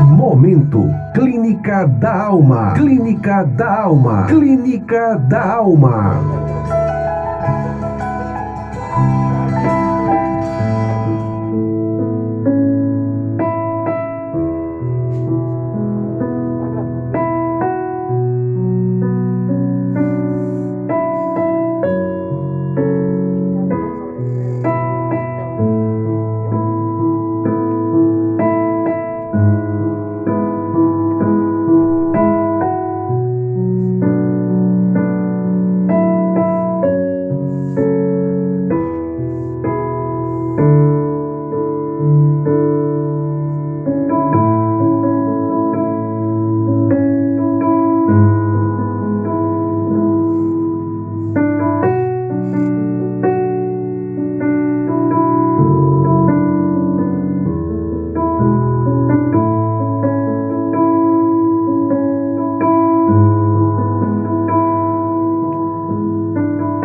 Momento Clínica da Alma. Clínica da Alma. Clínica da Alma.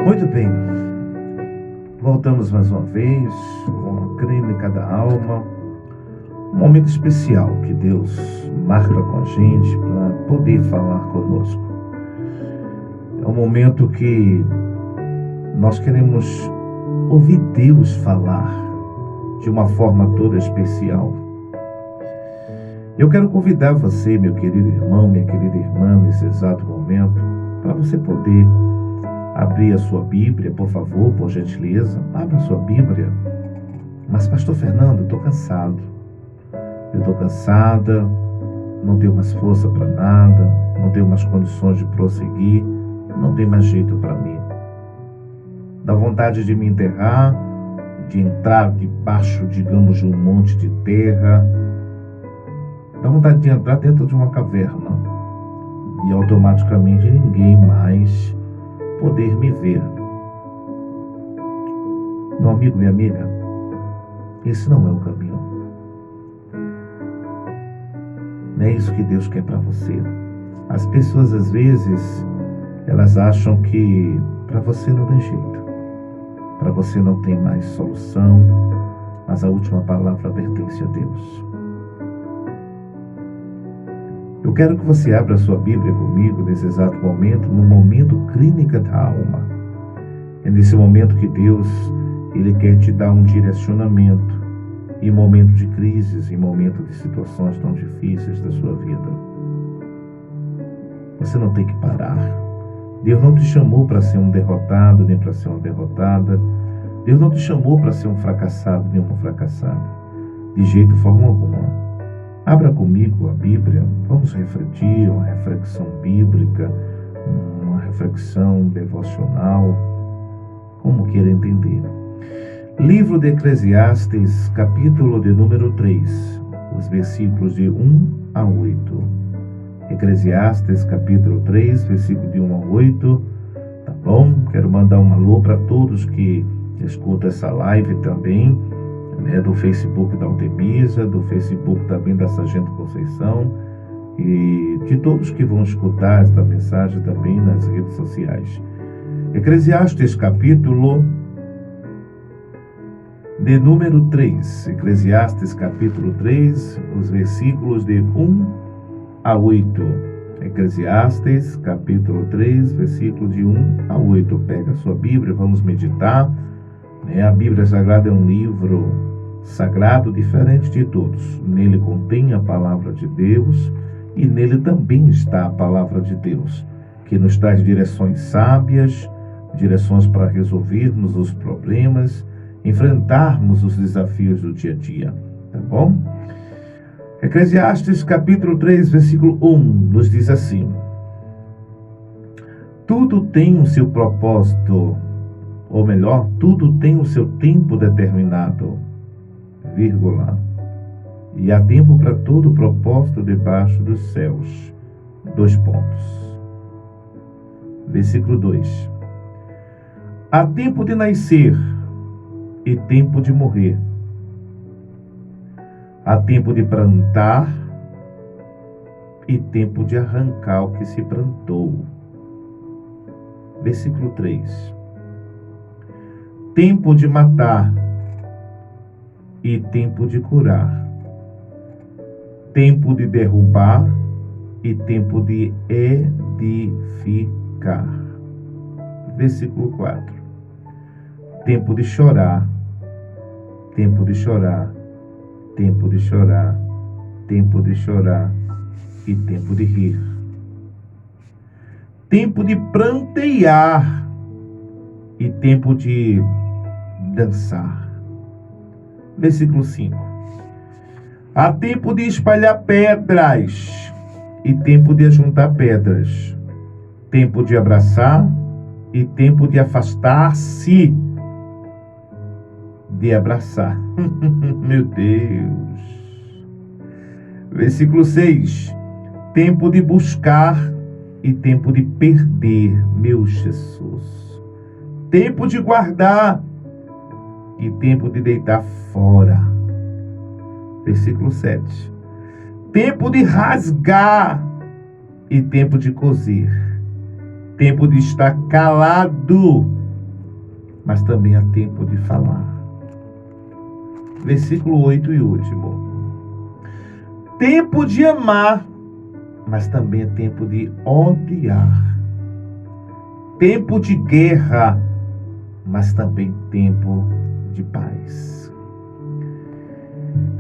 Muito bem, voltamos mais uma vez com a Clínica da Alma, um momento especial que Deus marca com a gente para poder falar conosco. É um momento que nós queremos ouvir Deus falar de uma forma toda especial. Eu quero convidar você, meu querido irmão, minha querida irmã, nesse exato momento, para você poder abrir a sua Bíblia, por favor, por gentileza. Abra a sua Bíblia. Mas, pastor Fernando, eu estou cansado. Eu estou cansada, não tenho mais força para nada, não tenho mais condições de prosseguir, não tem mais jeito para mim. Dá vontade de me enterrar, de entrar debaixo, digamos, de um monte de terra. Dá vontade de entrar dentro de uma caverna e automaticamente ninguém mais poder me ver. Meu amigo, minha amiga, esse não é o caminho. Não é isso que Deus quer para você. As pessoas, às vezes, elas acham que para você não tem jeito, para você não tem mais solução, mas a última palavra pertence a Deus. Eu quero que você abra a sua Bíblia comigo nesse exato momento, no momento Clínica da Alma. É nesse momento que Deus, Ele quer te dar um direcionamento em momentos de crises, em momentos de situações tão difíceis da sua vida. Você não tem que parar. Deus não te chamou para ser um derrotado, nem para ser uma derrotada. Deus não te chamou para ser um fracassado, nem uma fracassada. De jeito, forma alguma. Abra comigo a Bíblia, vamos refletir, uma reflexão bíblica, uma reflexão devocional, como queira entender. Livro de Eclesiastes, capítulo de número 3, os versículos de 1 a 8. Eclesiastes, capítulo 3, versículo de 1 a 8. Tá bom? Quero mandar um alô para todos que escutam essa live também, do Facebook da Altemisa, do Facebook também da Sargento Conceição e de todos que vão escutar esta mensagem também nas redes sociais. Eclesiastes capítulo de número 3, Eclesiastes capítulo 3, os versículos de 1 a 8. Eclesiastes capítulo 3, versículo de 1 a 8. Pega a sua Bíblia, vamos meditar. A Bíblia Sagrada é um livro sagrado diferente de todos. Nele contém a palavra de Deus e nele também está a palavra de Deus, que nos traz direções sábias, direções para resolvermos os problemas, enfrentarmos os desafios do dia a dia. Tá bom? Eclesiastes capítulo 3, versículo 1 nos diz assim: tudo tem o seu propósito, ou melhor, tudo tem o seu tempo determinado, vírgula, e há tempo para todo propósito debaixo dos céus. 2 pontos. Versículo 2. Há tempo de nascer e tempo de morrer. Há tempo de plantar e tempo de arrancar o que se plantou. Versículo 3. Tempo de matar e tempo de curar. tempo de derrubar e tempo de edificar. Versículo 4. Tempo de chorar, tempo de chorar, tempo de chorar, tempo de chorar e tempo de rir. Tempo de prantear e tempo de dançar. Versículo 5. Há tempo de espalhar pedras e tempo de ajuntar pedras. Tempo de abraçar e tempo de afastar-se de abraçar. Meu Deus. Versículo 6. Tempo de buscar e tempo de perder. Meu Jesus. Tempo de guardar e tempo de deitar fora. Versículo 7. Tempo de rasgar e tempo de coser. Tempo de estar calado, mas também há tempo de falar. Versículo 8 e último. Tempo de amar, mas também é tempo de odiar. Tempo de guerra, mas também tempo de paz.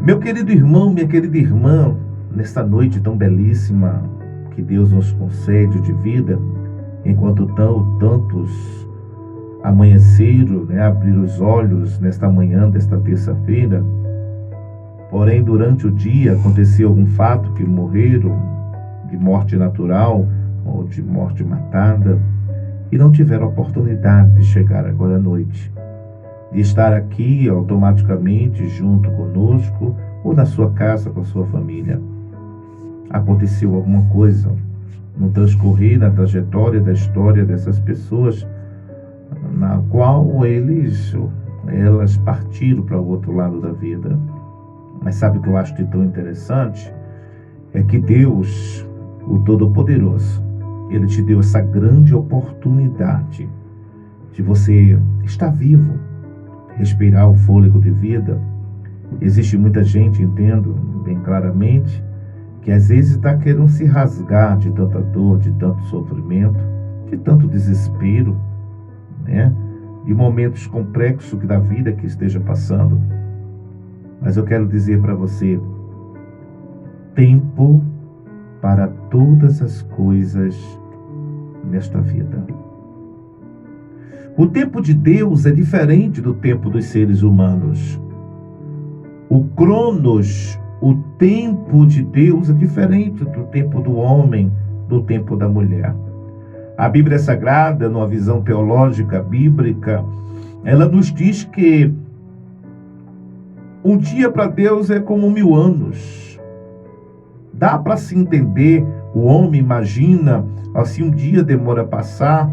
Meu querido irmão, minha querida irmã, nesta noite tão belíssima que Deus nos concede de vida, enquanto tantos amanheceram, abrir os olhos nesta manhã desta terça-feira, porém durante o dia aconteceu algum fato que morreram de morte natural ou de morte matada e não tiveram oportunidade de chegar agora à noite, de estar aqui automaticamente junto conosco ou na sua casa com a sua família. Aconteceu alguma coisa no transcorrer, na trajetória da história dessas pessoas, na qual elas partiram para o outro lado da vida. Mas sabe o que eu acho de tão interessante? É que Deus, o Todo-Poderoso, Ele te deu essa grande oportunidade de você estar vivo, respirar o fôlego de vida. Existe muita gente, entendo bem claramente, que às vezes está querendo se rasgar de tanta dor, de tanto sofrimento, de tanto desespero, de momentos complexos da vida que esteja passando. Mas eu quero dizer para você, tempo para todas as coisas nesta vida. O tempo de Deus é diferente do tempo dos seres humanos. O Cronos, o tempo de Deus é diferente do tempo do homem, do tempo da mulher. A Bíblia Sagrada, numa visão teológica bíblica, ela nos diz que um dia para Deus é como 1000 anos. Dá para se entender, o homem imagina, assim um dia demora a passar,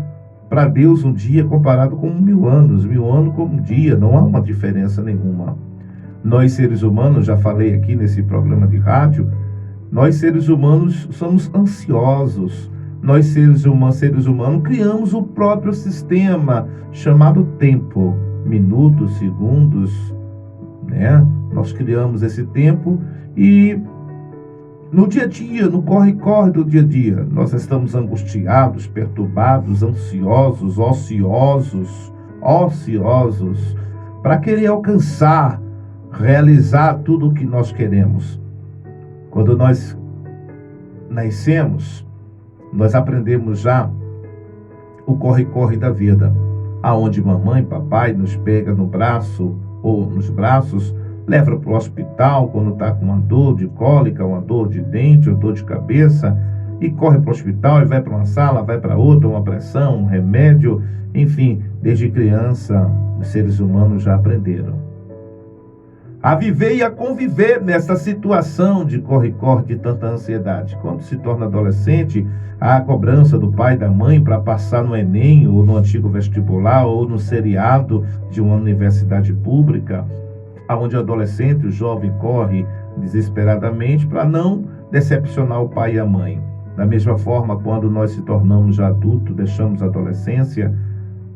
para Deus um dia comparado com 1000 anos, 1000 anos como um dia, não há uma diferença nenhuma. Nós seres humanos, já falei aqui nesse programa de rádio, nós seres humanos somos ansiosos. Nós seres humanos criamos o próprio sistema chamado tempo, minutos, segundos, Nós criamos esse tempo e no dia a dia, no corre-corre do dia a dia, nós estamos angustiados, perturbados, ansiosos, ociosos, para querer alcançar, realizar tudo o que nós queremos. Quando nós nascemos, nós aprendemos já o corre-corre da vida, aonde mamãe e papai nos pega no braço ou nos braços, leva para o hospital quando está com uma dor de cólica, uma dor de dente, ou dor de cabeça, e corre para o hospital e vai para uma sala, vai para outra, uma pressão, um remédio, enfim, desde criança os seres humanos já aprenderam a viver e a conviver nessa situação de corre-corre, de tanta ansiedade. Quando se torna adolescente, há a cobrança do pai e da mãe para passar no Enem, ou no antigo vestibular, ou no seriado de uma universidade pública, onde o adolescente, o jovem, corre desesperadamente para não decepcionar o pai e a mãe. Da mesma forma, quando nós se tornamos já adultos, deixamos a adolescência,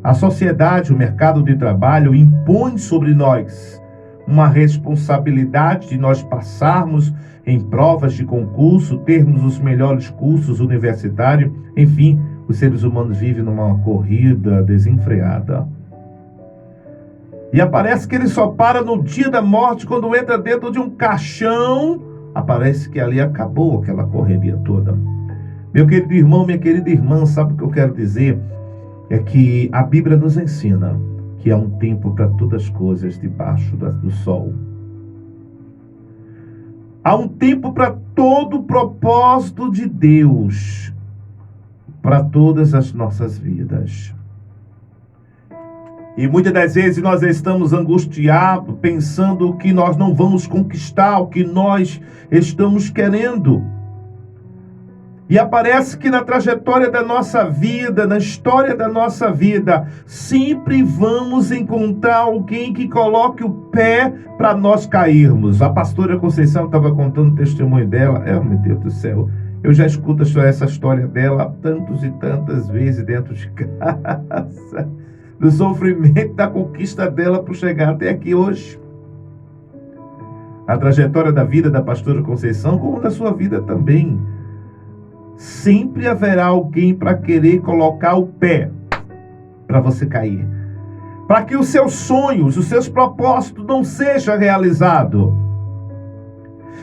a sociedade, o mercado de trabalho impõe sobre nós uma responsabilidade de nós passarmos em provas de concurso, termos os melhores cursos universitários. Enfim, os seres humanos vivem numa corrida desenfreada. E aparece que ele só para no dia da morte, quando entra dentro de um caixão. Aparece que ali acabou aquela correria toda. Meu querido irmão, minha querida irmã, sabe o que eu quero dizer? É que a Bíblia nos ensina que há um tempo para todas as coisas debaixo do sol. Há um tempo para todo o propósito de Deus, para todas as nossas vidas. E muitas das vezes nós estamos angustiados, pensando que nós não vamos conquistar o que nós estamos querendo. E aparece que na trajetória da nossa vida, na história da nossa vida, sempre vamos encontrar alguém que coloque o pé para nós cairmos. A pastora Conceição estava contando o testemunho dela. Meu Deus do céu, eu já escuto essa história dela tantas e tantas vezes dentro de casa. Do sofrimento da conquista dela para chegar até aqui hoje. A trajetória da vida da pastora Conceição, como da sua vida também. Sempre haverá alguém para querer colocar o pé para você cair. Para que os seus sonhos, os seus propósitos não sejam realizados.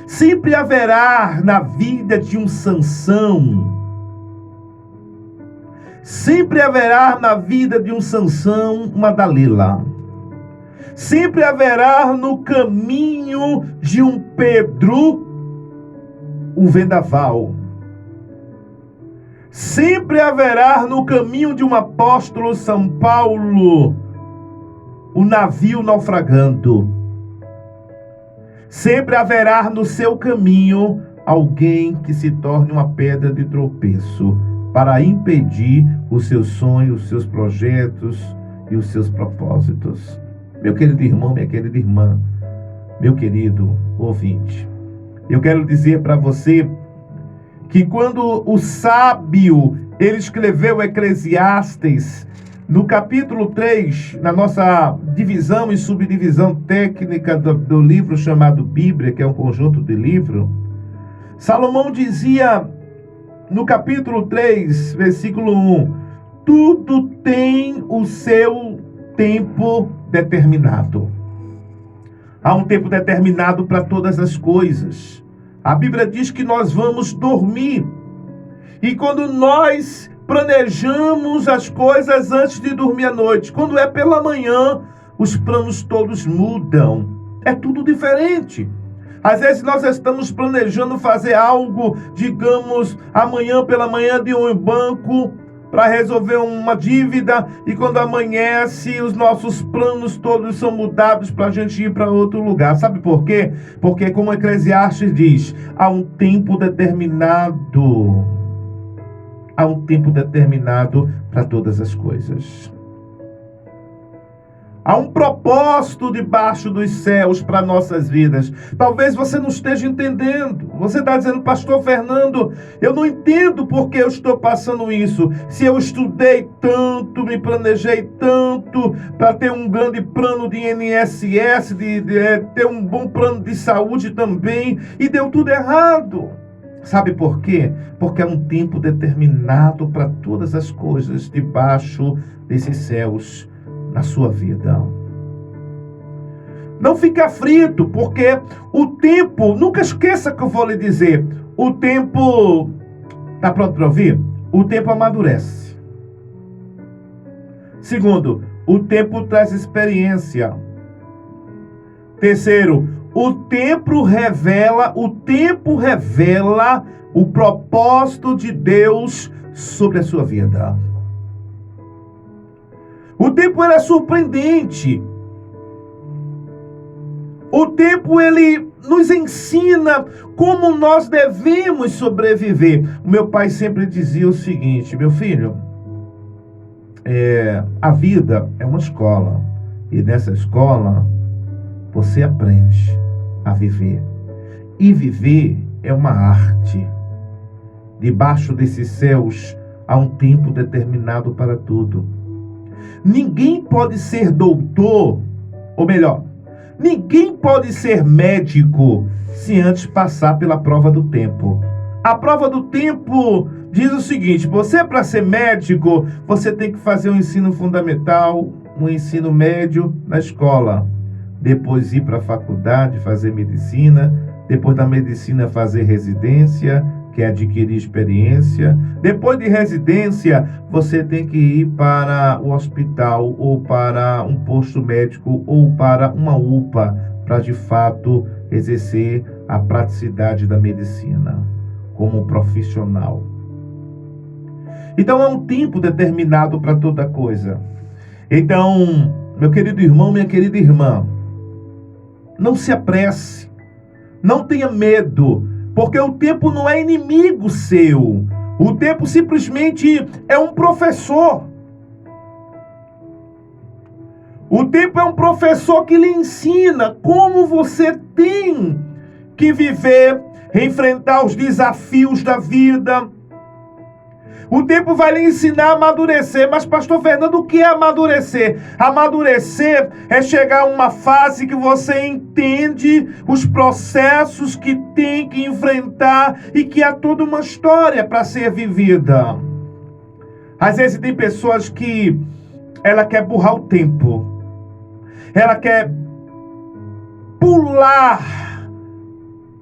Sempre haverá na vida de um Sansão. Sempre haverá na vida de um Sansão uma Dalila. Sempre haverá no caminho de um Pedro um vendaval. Sempre haverá no caminho de um apóstolo São Paulo um navio naufragando. Sempre haverá no seu caminho alguém que se torne uma pedra de tropeço para impedir os seus sonhos, os seus projetos e os seus propósitos. Meu querido irmão, minha querida irmã, meu querido ouvinte, eu quero dizer para você que quando o sábio, ele escreveu Eclesiastes, no capítulo 3, na nossa divisão e subdivisão técnica do livro chamado Bíblia, que é um conjunto de livros, Salomão dizia, no capítulo 3, versículo 1, tudo tem o seu tempo determinado. Há um tempo determinado para todas as coisas. A Bíblia diz que nós vamos dormir. E quando nós planejamos as coisas antes de dormir à noite, quando é pela manhã, os planos todos mudam. É tudo diferente. Às vezes nós estamos planejando fazer algo, digamos, amanhã pela manhã de um banco, para resolver uma dívida, e quando amanhece, os nossos planos todos são mudados para a gente ir para outro lugar. Sabe por quê? Porque, como Eclesiastes diz, há um tempo determinado. Há um tempo determinado para todas as coisas. Há um propósito debaixo dos céus para nossas vidas. Talvez você não esteja entendendo. Você está dizendo, pastor Fernando, eu não entendo por que eu estou passando isso. Se eu estudei tanto, me planejei tanto para ter um grande plano de INSS, ter um bom plano de saúde também, e deu tudo errado. Sabe por quê? Porque há um tempo determinado para todas as coisas debaixo desses céus na sua vida. Não fique aflito, porque o tempo, nunca esqueça que eu vou lhe dizer, o tempo, está pronto para ouvir? O tempo amadurece. Segundo, o tempo traz experiência. Terceiro, o tempo revela o propósito de Deus sobre a sua vida. O tempo ele é surpreendente. O tempo ele nos ensina como nós devemos sobreviver. O meu pai sempre dizia o seguinte, meu filho, a vida é uma escola. E nessa escola você aprende a viver. E viver é uma arte. Debaixo desses céus há um tempo determinado para tudo. Ninguém pode ser doutor, ou melhor, Ninguém pode ser médico se antes passar pela prova do tempo. A prova do tempo diz o seguinte: você, para ser médico, você tem que fazer um ensino fundamental, um ensino médio na escola. Depois ir para a faculdade, fazer medicina. Depois da medicina, fazer residência, que é adquirir experiência. Depois de residência, você tem que ir para o hospital, ou para um posto médico, ou para uma UPA, para de fato exercer a praticidade da medicina como profissional. Então é um tempo determinado para toda coisa. Então, meu querido irmão, minha querida irmã, não se apresse, não tenha medo, porque o tempo não é inimigo seu. O tempo simplesmente é um professor. O tempo é um professor que lhe ensina como você tem que viver, enfrentar os desafios da vida. O tempo vai lhe ensinar a amadurecer. Mas, pastor Fernando, o que é amadurecer? Amadurecer é chegar a uma fase que você entende os processos que tem que enfrentar e que há toda uma história para ser vivida. Às vezes tem pessoas que ela quer burlar o tempo. Ela quer pular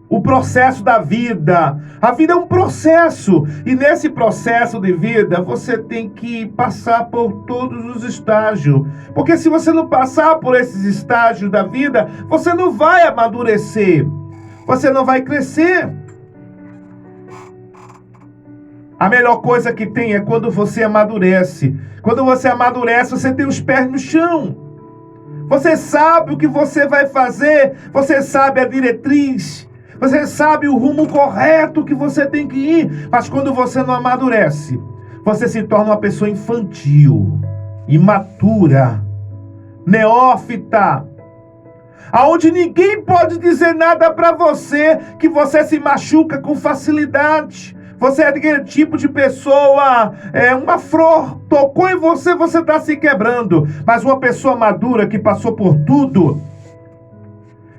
o processo da vida. A vida é um processo, e nesse processo de vida você tem que passar por todos os estágios, porque se você não passar por esses estágios da vida, você não vai amadurecer, você não vai crescer. A melhor coisa que tem é quando você amadurece. Quando você amadurece, você tem os pés no chão. Você sabe o que você vai fazer, você sabe a diretriz, você sabe o rumo correto que você tem que ir. Mas quando você não amadurece, você se torna uma pessoa infantil, imatura, neófita, aonde ninguém pode dizer nada para você, que você se machuca com facilidade. Você é aquele tipo de pessoa, uma flor tocou em você, você está se quebrando. Mas uma pessoa madura que passou por tudo,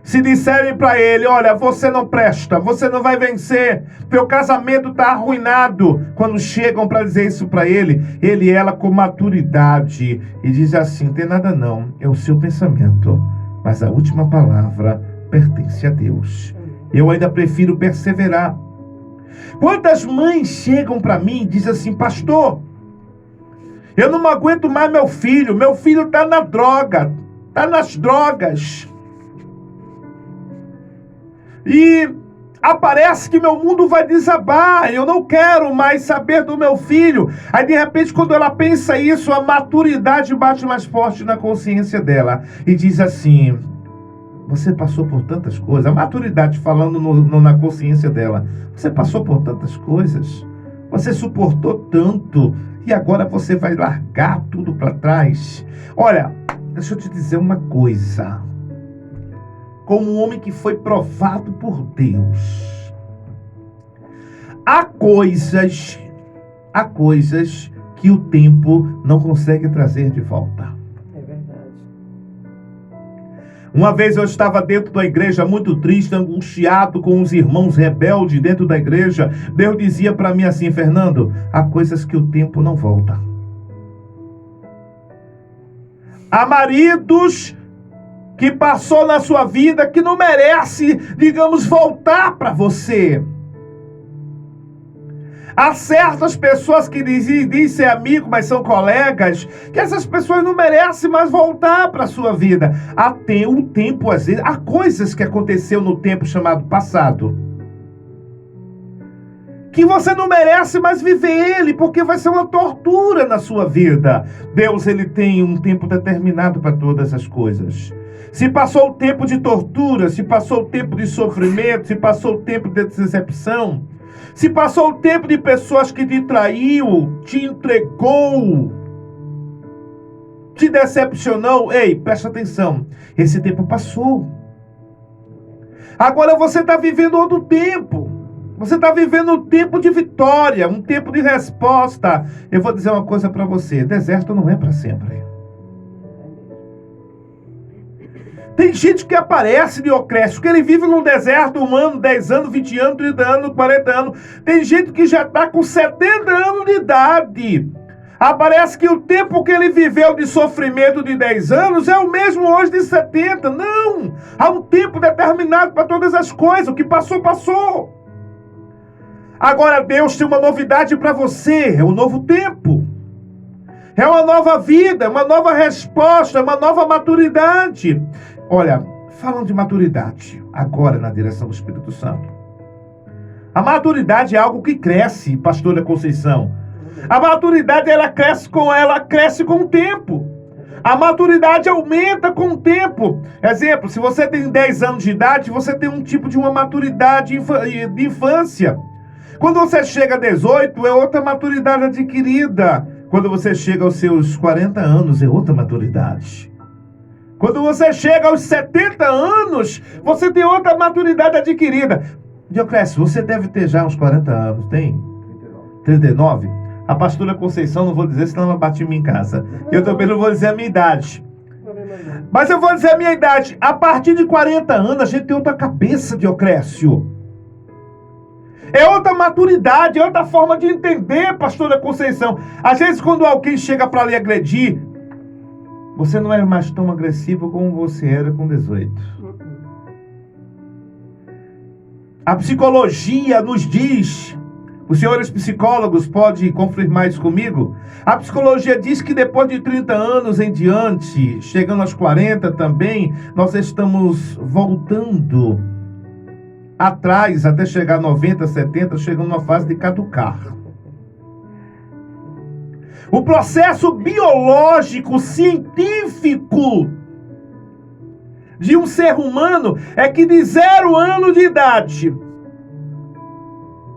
se disserem para ele: olha, você não presta, você não vai vencer, teu casamento está arruinado. Quando chegam para dizer isso para ele, ele e ela com maturidade, e diz assim: não tem nada não, é o seu pensamento, mas a última palavra pertence a Deus. Eu ainda prefiro perseverar. Quantas mães chegam para mim e dizem assim: pastor, eu não aguento mais meu filho está na droga, está nas drogas. E aparece que meu mundo vai desabar, eu não quero mais saber do meu filho. Aí de repente, quando ela pensa isso, a maturidade bate mais forte na consciência dela e diz assim: você passou por tantas coisas. A maturidade falando na consciência dela: você passou por tantas coisas, você suportou tanto, e agora você vai largar tudo para trás. Olha, deixa eu te dizer uma coisa. Como um homem que foi provado por Deus, há coisas que o tempo não consegue trazer de volta. É verdade. Uma vez eu estava dentro da igreja muito triste, angustiado, com os irmãos rebeldes dentro da igreja. Deus dizia para mim assim: Fernando, há coisas que o tempo não volta. Há maridos que passou na sua vida que não merece, digamos, voltar para você. Há certas pessoas que dizem ser amigo, mas são colegas, que essas pessoas não merecem mais voltar para a sua vida. Há um tempo, às vezes, há coisas que aconteceu no tempo chamado passado, que você não merece mais viver ele, porque vai ser uma tortura na sua vida. Deus, ele tem um tempo determinado para todas as coisas. Se passou o tempo de tortura, se passou o tempo de sofrimento, se passou o tempo de decepção, se passou o tempo de pessoas que te traiu, te entregou, te decepcionou, ei, presta atenção, esse tempo passou. Agora você está vivendo outro tempo. Você está vivendo um tempo de vitória, um tempo de resposta. Eu vou dizer uma coisa para você: deserto não é para sempre. Tem gente que aparece, Dioclésio, que ele vive no deserto 1 ano, 10 anos, 20 anos, 30 anos, 40 anos. Tem gente que já está com 70 anos de idade. Parece que o tempo que ele viveu de sofrimento de 10 anos é o mesmo hoje de 70. Não! Há um tempo determinado para todas as coisas. O que passou, passou. Agora Deus tem uma novidade para você. É um novo tempo. É uma nova vida, uma nova resposta, uma nova maturidade. Olha, falando de maturidade, agora na direção do Espírito Santo. A maturidade é algo que cresce, pastora Conceição. A maturidade, ela cresce com o tempo. A maturidade aumenta com o tempo. Exemplo, se você tem 10 anos de idade, você tem um tipo de uma maturidade de infância. Quando você chega a 18, é outra maturidade adquirida. Quando você chega aos seus 40 anos, é outra maturidade. Quando você chega aos 70 anos, você tem outra maturidade adquirida. Dioclésio, você deve ter já uns 40 anos, tem? 39? A pastora Conceição, não vou dizer, senão ela bate em mim em casa. Eu também não vou dizer a minha idade. Mas eu vou dizer a minha idade. A partir de 40 anos, a gente tem outra cabeça, Dioclésio. É outra maturidade, é outra forma de entender, pastora Conceição. Às vezes, quando alguém chega para lhe agredir, você não é mais tão agressivo como você era com 18. A psicologia nos diz, os senhores psicólogos podem confirmar isso comigo, a psicologia diz que depois de 30 anos em diante, chegando aos 40 também, nós estamos voltando atrás até chegar a 90, 70, chegando numa fase de caducar. O processo biológico, científico de um ser humano é que de 0 ano de idade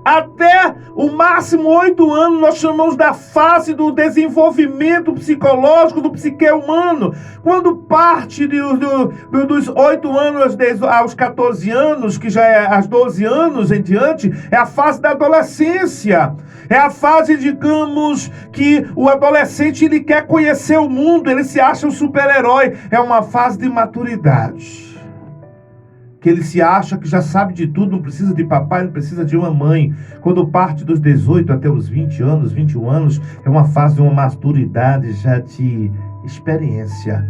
até o máximo 8 anos, nós chamamos da fase do desenvolvimento psicológico do psique humano. Quando parte dos 8 anos aos 14 anos, que já é aos 12 anos em diante, é a fase da adolescência. É a fase, digamos, que o adolescente ele quer conhecer o mundo, ele se acha um super-herói. É uma fase de maturidade. Que ele se acha que já sabe de tudo, não precisa de papai, não precisa de uma mãe. Quando parte dos 18 até os 20 anos, 21 anos, é uma fase de uma maturidade já de experiência.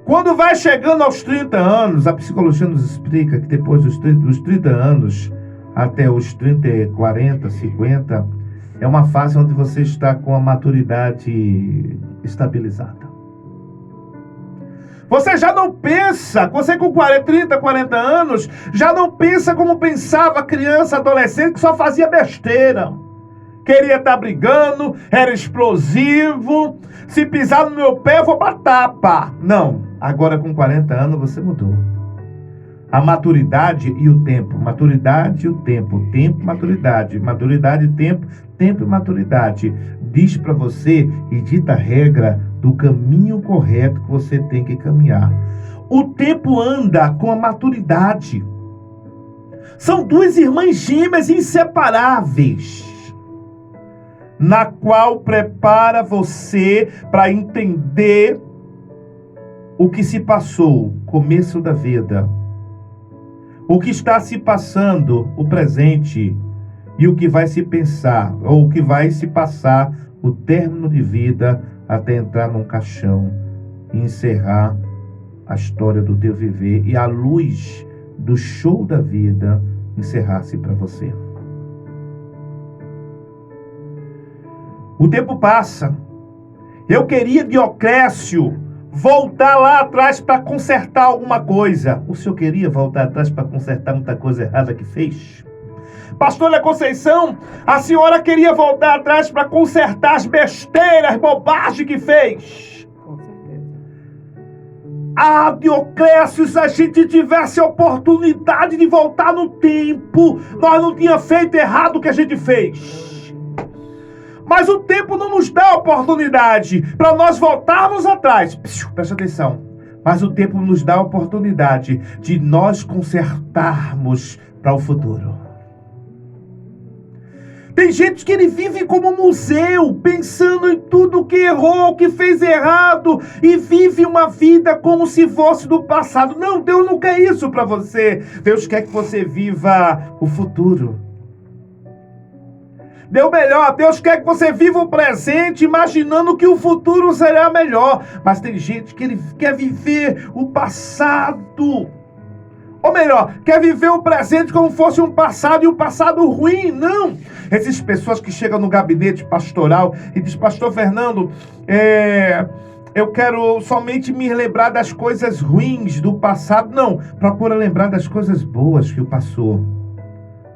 Quando vai chegando aos 30 anos, a psicologia nos explica que depois dos 30 anos até os 30, 40, 50, é uma fase onde você está com a maturidade estabilizada. Você já não pensa, você com 30, 40 anos, já não pensa como pensava criança, adolescente, que só fazia besteira. Queria estar brigando, era explosivo, se pisar no meu pé eu vou pra tapa. Não, agora com 40 anos você mudou. A maturidade e o tempo, maturidade e o tempo, tempo, maturidade, maturidade, tempo, tempo e maturidade. Diz para você e dita a regra do caminho correto que você tem que caminhar. O tempo anda com a maturidade. São duas irmãs gêmeas inseparáveis, na qual prepara você para entender o que se passou, começo da vida, o que está se passando, o presente, e o que vai se pensar, ou o que vai se passar, o término de vida, até entrar num caixão e encerrar a história do teu viver e a luz do show da vida encerrar-se para você. O tempo passa. Eu queria, Dioclésio, voltar lá atrás para consertar alguma coisa. O senhor queria voltar atrás para consertar muita coisa errada que fez? Pastora Conceição, a senhora queria voltar atrás para consertar as besteiras, bobagens que fez? Com certeza. Ah, Dioclésio, se a gente tivesse a oportunidade de voltar no tempo, nós não tínhamos feito errado o que a gente fez. Mas o tempo não nos dá oportunidade para nós voltarmos atrás. Presta atenção. Mas o tempo nos dá a oportunidade de nós consertarmos para o futuro. Tem gente que ele vive como um museu, pensando em tudo que errou, que fez errado, e vive uma vida como se fosse do passado. Não, Deus não quer isso para você. Deus quer que você viva o futuro. Deus quer que você viva o presente, imaginando que o futuro será melhor. Mas tem gente que ele quer viver o passado. Ou melhor, quer viver o presente como fosse um passado e um passado ruim. Não! Existem pessoas que chegam no gabinete pastoral e dizem: pastor Fernando, eu quero somente me lembrar das coisas ruins do passado. Não, procura lembrar das coisas boas que o passou.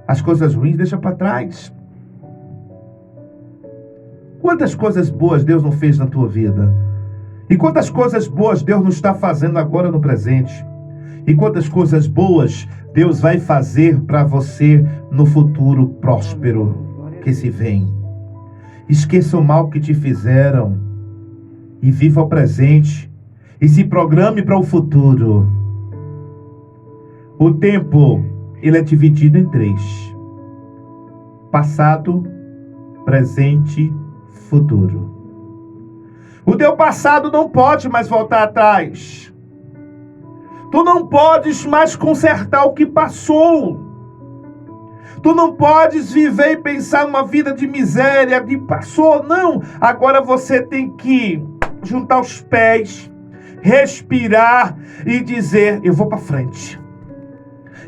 As coisas ruins deixa para trás. Quantas coisas boas Deus não fez na tua vida? E quantas coisas boas Deus não está fazendo agora no presente? E quantas coisas boas Deus vai fazer para você no futuro próspero que se vem. Esqueça o mal que te fizeram e viva o presente e se programe para o futuro. O tempo, ele é dividido em 3: passado, presente, futuro. O teu passado não pode mais voltar atrás. Tu não podes mais consertar o que passou. Tu não podes viver e pensar uma vida de miséria, de passou. Não. Agora você tem que juntar os pés, respirar e dizer: eu vou para frente.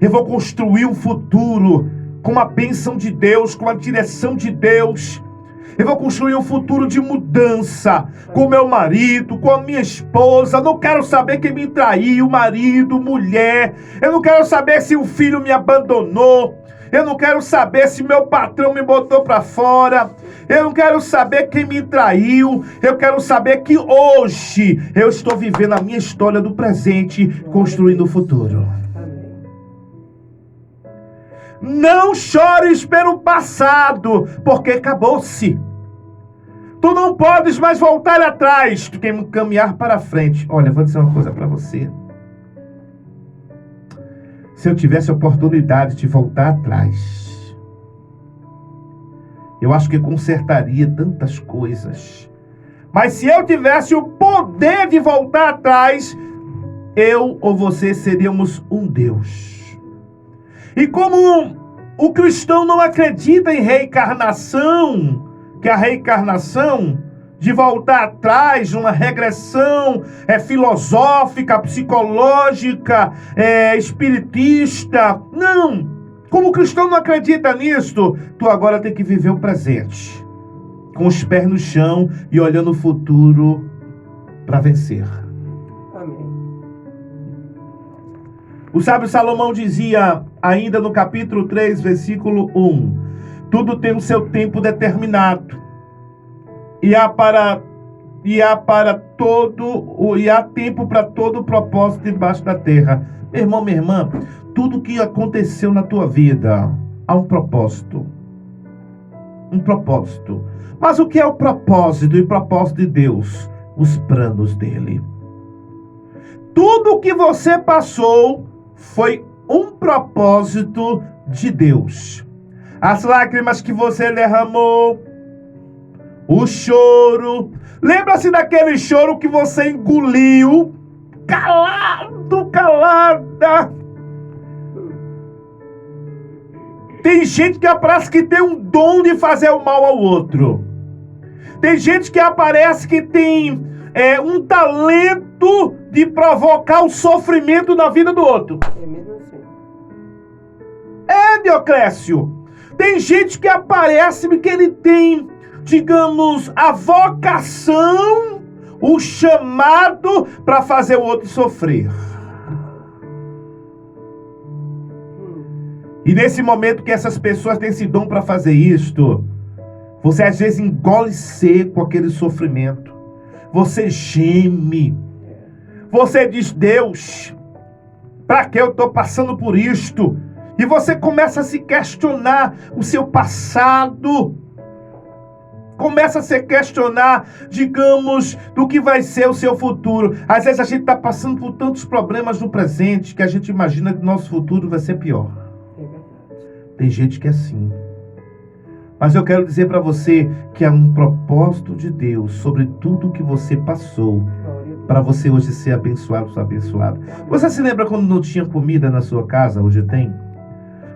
Eu vou construir um futuro com a bênção de Deus, com a direção de Deus. Eu vou construir um futuro de mudança com meu marido, com a minha esposa. Eu não quero saber quem me traiu, marido, mulher. Eu não quero saber se o filho me abandonou. Eu não quero saber se meu patrão me botou para fora. Eu não quero saber quem me traiu. Eu quero saber que hoje eu estou vivendo a minha história do presente, construindo o futuro. Não chores pelo passado, porque acabou-se. Tu não podes mais voltar atrás, tu quer caminhar para frente. Olha, vou dizer uma coisa para você. Se eu tivesse a oportunidade de voltar atrás, eu acho que consertaria tantas coisas. Mas se eu tivesse o poder de voltar atrás, eu ou você seríamos um Deus. E como o cristão não acredita em reencarnação, que a reencarnação de voltar atrás, uma regressão filosófica, psicológica, espiritista, não. Como o cristão não acredita nisso, tu agora tem que viver o presente, com os pés no chão e olhando o futuro para vencer. O sábio Salomão dizia, ainda no capítulo 3, versículo 1, tudo tem o seu tempo determinado, e há tempo para todo o propósito debaixo da terra. Meu irmão, minha irmã, tudo que aconteceu na tua vida, há um propósito. Um propósito. Mas o que é o propósito e o propósito de Deus? Os planos dele. Tudo que você passou foi um propósito de Deus. As lágrimas que você derramou, o choro. Lembra-se daquele choro que você engoliu, calado, calada. Tem gente que parece que tem um dom de fazer o mal ao outro. Tem gente que aparece que tem um talento de provocar o sofrimento na vida do outro. É mesmo assim. Dioclésio. Tem gente que aparece que ele tem, digamos, a vocação, o chamado para fazer o outro sofrer. E nesse momento que essas pessoas têm esse dom para fazer isto, você às vezes engole seco aquele sofrimento. Você geme. Você diz: Deus, para que eu estou passando por isto? E você começa a se questionar o seu passado. Começa a se questionar, digamos, do que vai ser o seu futuro. Às vezes a gente está passando por tantos problemas no presente que a gente imagina que o nosso futuro vai ser pior. Tem gente que é assim. Mas eu quero dizer para você que há um propósito de Deus sobre tudo que você passou, para você hoje ser abençoado, ser abençoado. Você se lembra quando não tinha comida na sua casa? Hoje tem?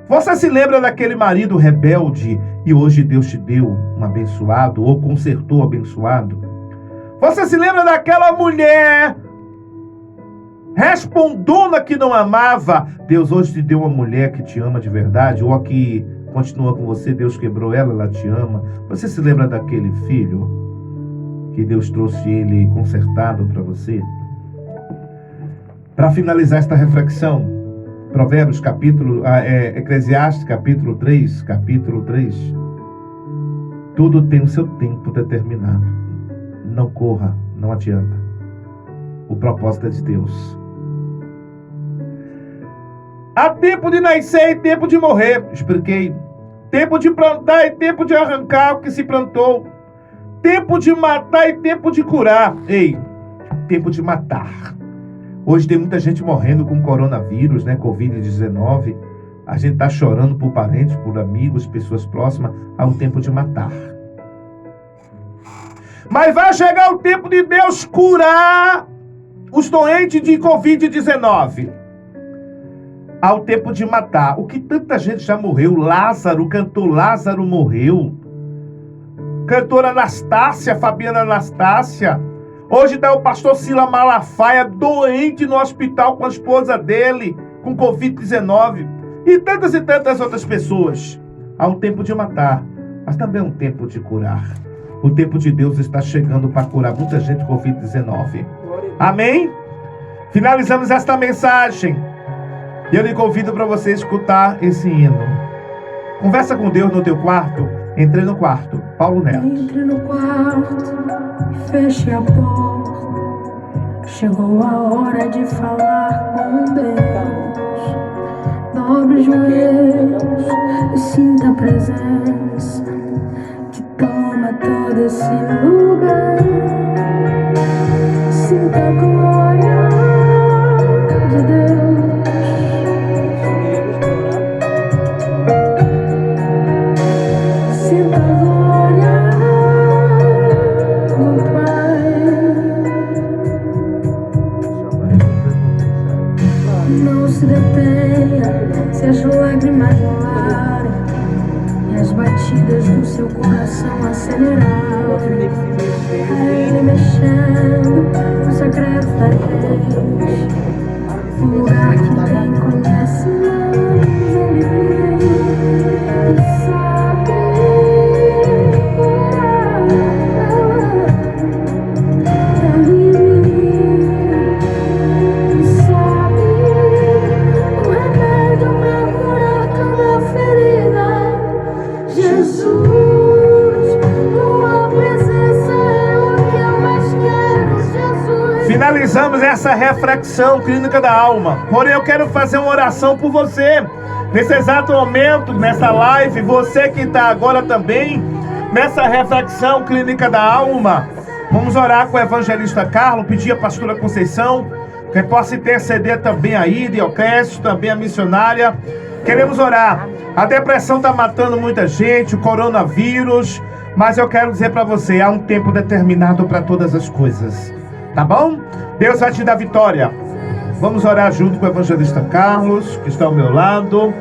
Você se lembra daquele marido rebelde e hoje Deus te deu um abençoado ou consertou abençoado? Você se lembra daquela mulher respondona que não amava? Deus hoje te deu uma mulher que te ama de verdade, ou a que continua com você, Deus quebrou ela, ela te ama. Você se lembra daquele filho que Deus trouxe ele consertado para você? Para finalizar esta reflexão, Provérbios Eclesiastes capítulo 3, tudo tem o seu tempo determinado. Não corra, não adianta. O propósito é de Deus. Há tempo de nascer e tempo de morrer. Expliquei. Tempo de plantar e tempo de arrancar o que se plantou. Tempo de matar e tempo de curar. Ei, tempo de matar. Hoje tem muita gente morrendo com coronavírus, né? Covid-19. A gente está chorando por parentes, por amigos, pessoas próximas. Há um tempo de matar. Mas vai chegar o tempo de Deus curar os doentes de Covid-19. Há o tempo de matar. O que tanta gente já morreu. Lázaro, cantor Lázaro morreu. Cantora Anastácia, Fabiana Anastácia. Hoje está o pastor Sila Malafaia doente no hospital com a esposa dele, com Covid-19. E tantas outras pessoas. Há um tempo de matar, mas também um tempo de curar. O tempo de Deus está chegando para curar muita gente com Covid-19. Amém? Finalizamos esta mensagem. E eu lhe convido para você escutar esse hino. Conversa com Deus no teu quarto. Entre no quarto. Paulo Neto. Entre no quarto e feche a porta. Chegou a hora de falar com Deus. Dobre os joelhos e sinta a presença que toma todo esse lugar. Sinta a glória de Deus. Sinta a glória do Pai. Não se detenha se as lágrimas rolarem e as batidas do seu coração acelerarem. É Ele mexendo no secreto da gente, o lugar que ninguém conhece, mas Ele vê e sabe curar. Ele sabe o remédio pra curar cada ferida. Jesus, tua presença é o que eu mais quero, Jesus. Finalizamos essa reflexão clínica da alma. Porém, eu quero fazer uma oração por você. Nesse exato momento, nessa live, você que está agora também nessa reflexão clínica da alma, vamos orar com o evangelista Carlos, pedir a pastora Conceição que possa interceder também aí, Dioclésio, também a missionária. Queremos orar. A depressão está matando muita gente, o coronavírus, mas eu quero dizer para você, há um tempo determinado para todas as coisas. Tá bom? Deus vai te dar vitória. Vamos orar junto com o evangelista Carlos, que está ao meu lado.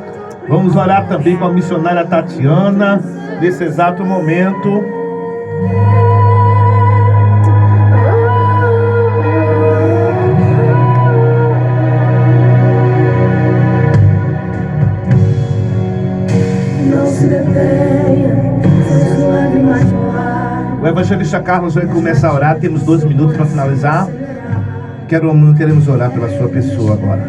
Vamos orar também com a missionária Tatiana, nesse exato momento. Não se detenha, se as lágrimas rolarem. O evangelista Carlos vai começar a orar. Temos 2 minutos para finalizar. Queremos orar pela sua pessoa agora.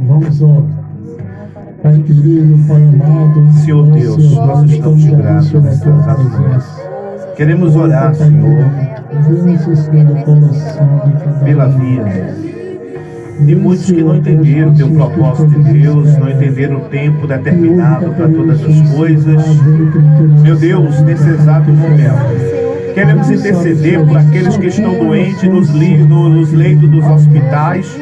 Vamos orar. Pai querido, Pai amado, Senhor Deus, nós estamos de graça nesta exato momento. Queremos orar, Senhor, pela vida de muitos que não entenderam o teu propósito de Deus, não entenderam o tempo determinado para todas as coisas. Meu Deus, nesse exato momento, queremos interceder por aqueles que estão doentes nos leitos dos hospitais.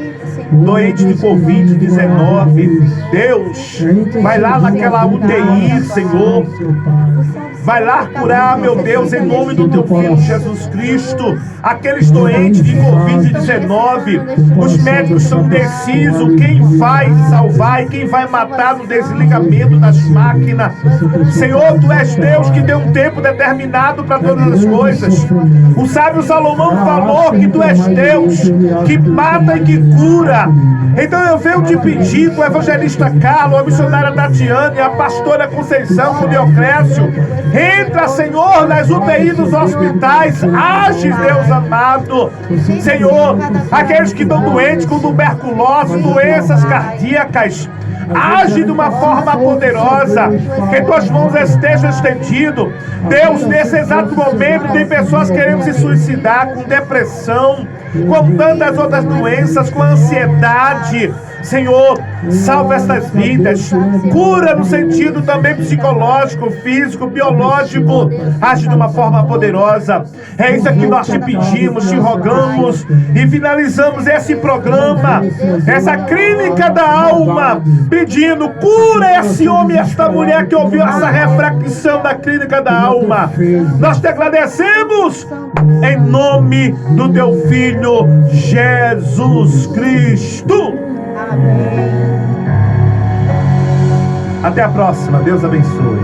doente de Covid-19. Deus, vai lá naquela UTI, Senhor. Vai lá curar, meu Deus, em nome do teu Filho Jesus Cristo, aqueles doentes de Covid-19. Os médicos são indecisos, quem vai salvar e quem vai matar no desligamento das máquinas. Senhor, tu és Deus que deu um tempo determinado para todas as coisas. O sábio Salomão falou que tu és Deus que mata e que cura. Então eu venho te pedir, o evangelista Carlos, a missionária Tatiane, a pastora Conceição, com Dioclésio, entra, Senhor, nas UTI dos hospitais, age, Deus amado. Senhor, aqueles que estão doentes com tuberculose, doenças cardíacas, age de uma forma poderosa, que tuas mãos estejam estendidas. Deus, nesse exato momento, tem pessoas querendo se suicidar com depressão, com tantas outras doenças, com ansiedade. Senhor, salva estas vidas, cura no sentido também psicológico, físico, biológico, age de uma forma poderosa. É isso que nós te pedimos, te rogamos e finalizamos esse programa, essa clínica da alma, pedindo, cura esse homem e esta mulher que ouviu essa reflexão da clínica da alma. Nós te agradecemos em nome do teu Filho Jesus Cristo. Até a próxima, Deus abençoe.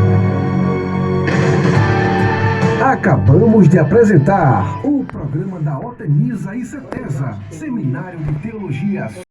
Acabamos de apresentar o programa da Otemisa e Cetesa, Seminário de Teologia